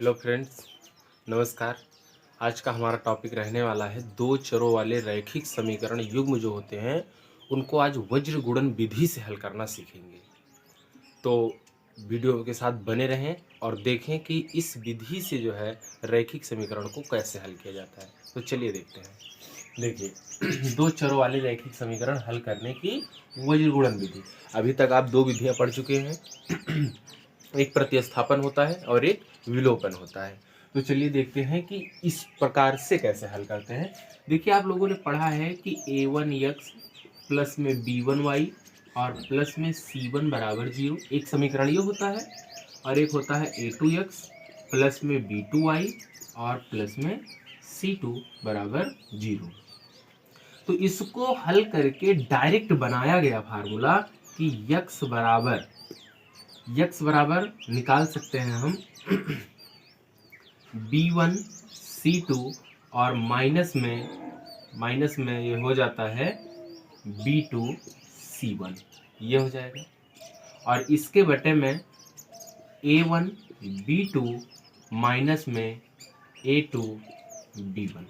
Hello friends, नमस्कार। आज का हमारा टॉपिक रहने वाला है दो चरों वाले रैखिक समीकरण युग्म जो होते हैं उनको आज वज्र गुणन विधि से हल करना सीखेंगे। तो वीडियो के साथ बने रहें और देखें कि इस विधि से जो है रैखिक समीकरण को कैसे हल किया जाता है। तो चलिए देखते हैं। देखिए दो चरों वाले रैखिक समीकरण हल करने की वज्र गुणन विधि। अभी तक आप दो विधियां पढ़ चुके हैं। एक प्रतिस्थापन होता है और एक विलोपन होता है। तो चलिए देखते हैं कि इस प्रकार से कैसे हल करते हैं। देखिए आप लोगों ने पढ़ा है कि a1x प्लस में b1y और प्लस में c1 बराबर 0 एक समीकरण ये होता है, और एक होता है a2x प्लस में b2y और प्लस में c2 बराबर 0। तो इसको हल करके डायरेक्ट बनाया गया फार्मूला कि यक्स बराबर निकाल सकते हैं हम b1 c2 और माइनस में ये हो जाता है b2 c1, ये हो जाएगा। और इसके बटे में a1 b2 माइनस में a2 b1।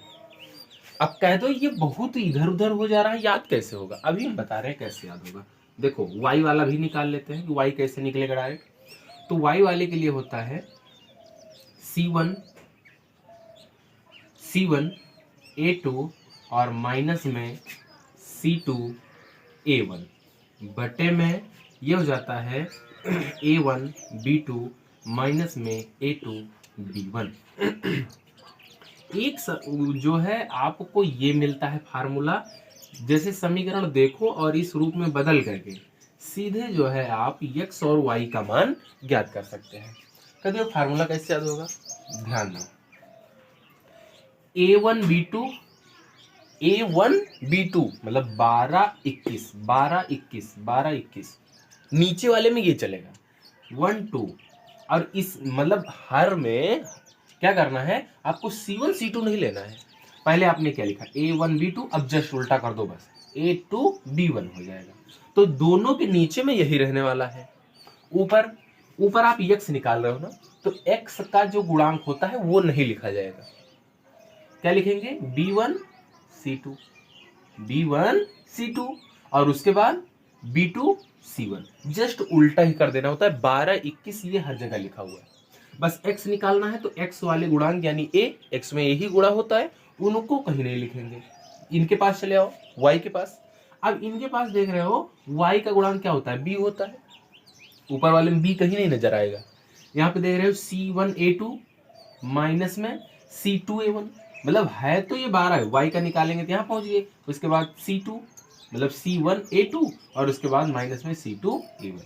अब कह दो ये बहुत इधर उधर हो जा रहा है, याद कैसे होगा? अभी हम बता रहे हैं कैसे याद होगा। देखो y वाला भी निकाल लेते हैं कि y कैसे निकलेगा डायरेक्ट। तो y वाले के लिए होता है c1 a2 और माइनस में c2 a1 बटे में ये हो जाता है a1 b2 माइनस में a2 b1। एक जो है आपको ये मिलता है फार्मूला। जैसे समीकरण देखो और इस रूप में बदल करके सीधे जो है आप x और y का मान ज्ञात कर सकते हैं। कभी फार्मूला कैसे याद होगा, ध्यान दो। a1 b2 मतलब 12 21 नीचे वाले में ये चलेगा 1 2, और इस मतलब हर में क्या करना है आपको c1 c2 नहीं लेना है। पहले आपने क्या लिखा a1 b2, अब जस्ट उल्टा कर दो, बस a2 b1 हो जाएगा। तो दोनों के नीचे में यही रहने वाला है। ऊपर आप x निकाल रहे हो ना, तो x का जो गुणांक होता है वो नहीं लिखा जाएगा। क्या लिखेंगे b1 c2 और उसके बाद b2 c1, जस्ट उल्टा ही कर देना होता है। 12 21 ये हर जगह लिखा हुआ है। बस x निकालना है तो x वाले गुणांक यानी a, x में यही गुणा होता है, उनको कहीं नहीं लिखेंगे। इनके पास चले आओ y के पास। अब इनके पास देख रहे हो y का गुणांक क्या होता है, b होता है। ऊपर वाले में b कहीं नहीं नजर आएगा। यहाँ पे देख रहे हो c1 a2 माइनस में c2 a1, मतलब है तो ये 12 है, y का निकालेंगे तो यहाँ पहुंच गए। उसके बाद c2 मतलब c1 a2 और उसके बाद माइनस में c2 a1,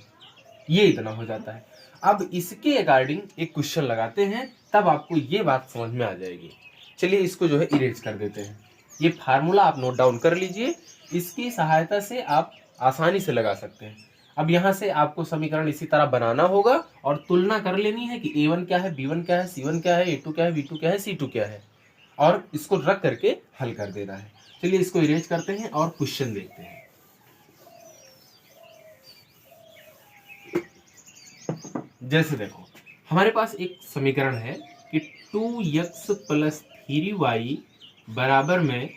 ये इतना हो जाता है। अब इसके अकॉर्डिंग एक क्वेश्चन लगाते हैं, तब आपको ये बात समझ में आ जाएगी। चलिए इसको जो है इरेज कर देते हैं। ये फार्मूला आप नोट डाउन कर लीजिए, इसकी सहायता से आप आसानी से लगा सकते हैं। अब यहाँ से आपको समीकरण इसी तरह बनाना होगा और तुलना कर लेनी है कि a1 क्या है, b1 क्या है, c1 क्या है, a2 क्या है, b2 क्या है, c2 क्या है, और इसको रख करके हल कर देना है। चलिए इसको इरेज करते हैं और क्वेश्चन देखते हैं। जैसे देखो हमारे पास एक समीकरण है कि 2x प्लस 3y बराबर में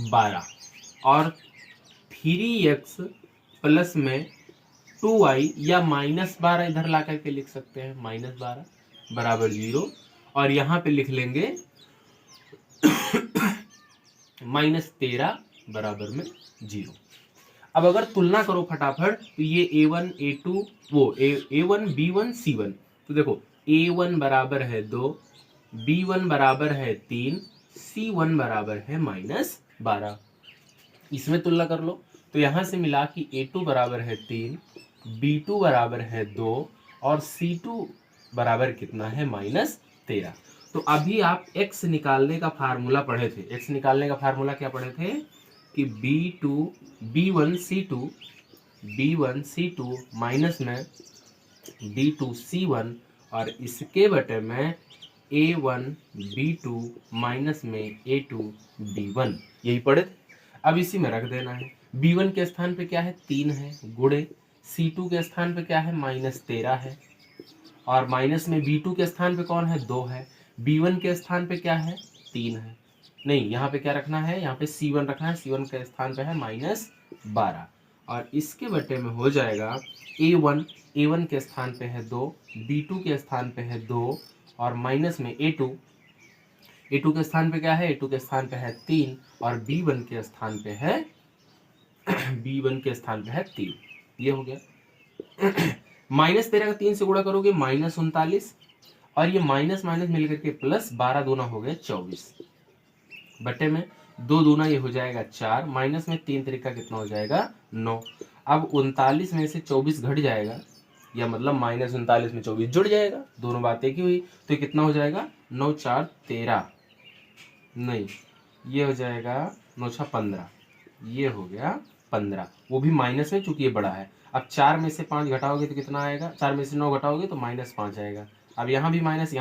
12 और 3x प्लस में 2y या -12 इधर ला करके लिख सकते हैं, -12 बराबर 0, और यहाँ पे लिख लेंगे -13 बराबर में 0। अब अगर तुलना करो फटाफट तो ये a1 a2 a1 b1 c1, तो देखो a1 बराबर है 2, b1 बराबर है 3, c1 बराबर है -12। इसमें तुलना कर लो तो यहाँ से मिला कि a2 बराबर है 3, b2 बराबर है 2 और c2 बराबर कितना है -13। तो अभी आप x निकालने का फार्मूला पढ़े थे। x निकालने का फार्मूला क्या पढ़े थे कि b1 c2 माइनस में b2 c1 और इसके बटे में a1 b2 माइनस में a2 b1, यही पढ़े थे। अब इसी में रख देना है। b1 के स्थान पे क्या है 3 है, गुणे c2 के स्थान पे क्या है -13 है, और माइनस में b2 के स्थान पे कौन है, 2 है, b1 के स्थान पे क्या है, 3 है, नहीं यहाँ पे क्या रखना है, यहाँ पे c1 रखना है, c1 के स्थान पे है -12 और इसके बटे में हो जाएगा a1 के स्थान पे है 2, b2 के स्थान पे है 2 और माइनस में a2 के स्थान पे क्या है, a2 के स्थान पे है 3 और b1 के स्थान पे है b1 के स्थान पे है 3। ये हो गया। -13 का 3 से गुणा करोगे -39 और ये माइनस माइनस मिलकर के प्लस 12 दूना हो गया 24 बटे में 2 दूना ये हो जाएगा 4 माइनस में 3 तरीका कितना हो जाएगा 9। अब 39 में से 24 घट जाएगा या मतलब -39 में 24 जुड़ जाएगा, दोनों बातें एक ही हुई, तो कितना हो जाएगा 9 4 13, नहीं ये हो जाएगा 9 6 15, ये हो गया 15, वो भी माइनस में चूंकि ये बड़ा है। अब 4 में से 5 घटाओगे तो कितना आएगा, 4 में से 9 घटाओगे तो -5 आएगा। अब यहाँ भी माइनस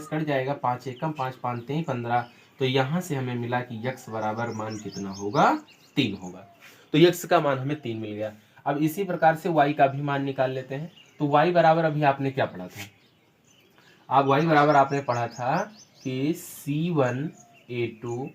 कट जाएगा, 5 एकम 5 5 3 15, तो यहाँ से हमें मिला कि x बराबर मान कितना होगा, 3 होगा। तो x का मान हमें 3 मिल गया। अब इसी प्रकार से y का भी मान निकाल लेते हैं। तो y बराबर अभी आपने क्या पढ़ा था, आप y बराबर आपने पढ़ा था कि C1A2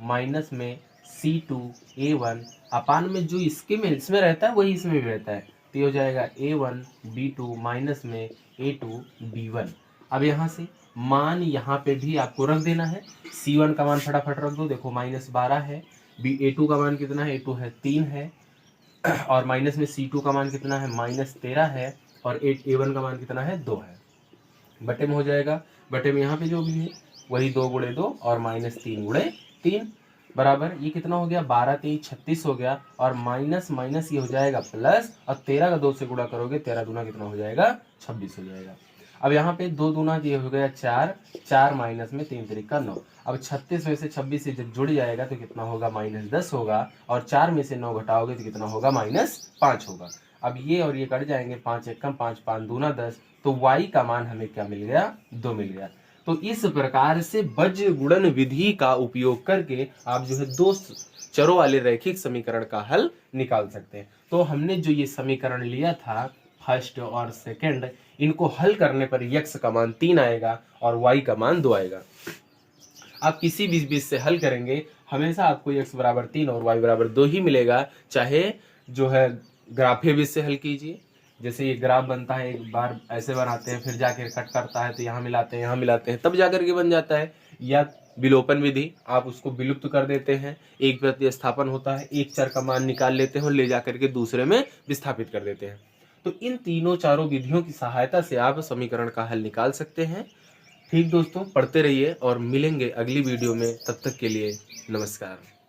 माइनस में C2A1 अपान में जो इसमें रहता है वही इसमें भी रहता है, तो ये हो जाएगा A1B2 माइनस में A2B1। अब यहाँ से मान यहाँ पे भी आपको रख देना है। C1 का मान फटाफट रख दो, देखो -12 है, A2 का मान कितना है, A2 है 3 है और माइनस में C2 का मान कितना है, -13 है और A1 का मान कितना है, 2 है। बटे में हो जाएगा, बटे में यहाँ पे जो भी है वही 2 × 2 और -3 × 3 बराबर ये कितना हो गया, 12 3 36 हो गया और माइनस माइनस ये हो जाएगा प्लस और 13 का 2 से गुणा करोगे 13 दूना कितना हो जाएगा, 26 हो जाएगा। अब यहाँ पे 2 दूना ये हो गया 4, 4 माइनस में 3 तरीका 9। अब 36 में से 26 से जब जुड़ जाएगा तो कितना होगा, -10 होगा और 4 में से 9 घटाओगे तो कितना होगा, -5 होगा। अब ये और ये कट जाएंगे, 5 एकम 5 5 दूना 10, तो y का मान हमें क्या मिल गया, 2 मिल गया। तो इस प्रकार से बीज गुणन विधि का उपयोग करके आप जो है 2 चरों वाले रैखिक समीकरण का हल निकाल सकते हैं। तो हमने जो ये समीकरण लिया था फर्स्ट और सेकंड, इनको हल करने पर x का मान 3 आएगा और y का मान 2 आएगा। आप किसी भी बीज से हल करेंगे हमेशा आपको x बराबर 3 और y बराबर 2 ही मिलेगा, चाहे जो है ग्राफीय बीज से हल कीजिए, जैसे ये ग्राफ बनता है, एक बार ऐसे बनाते हैं फिर जाकर कट करता है तो यहाँ मिलाते हैं तब जाकर के बन जाता है, या विलोपन विधि आप उसको विलुप्त कर देते हैं, एक प्रतिस्थापन होता है, एक चर का मान निकाल लेते हैं और ले जाकर के दूसरे में विस्थापित कर देते हैं। तो इन तीनों चारों विधियों की सहायता से आप समीकरण का हल निकाल सकते हैं। ठीक दोस्तों, पढ़ते रहिए और मिलेंगे अगली वीडियो में, तब तक के लिए नमस्कार।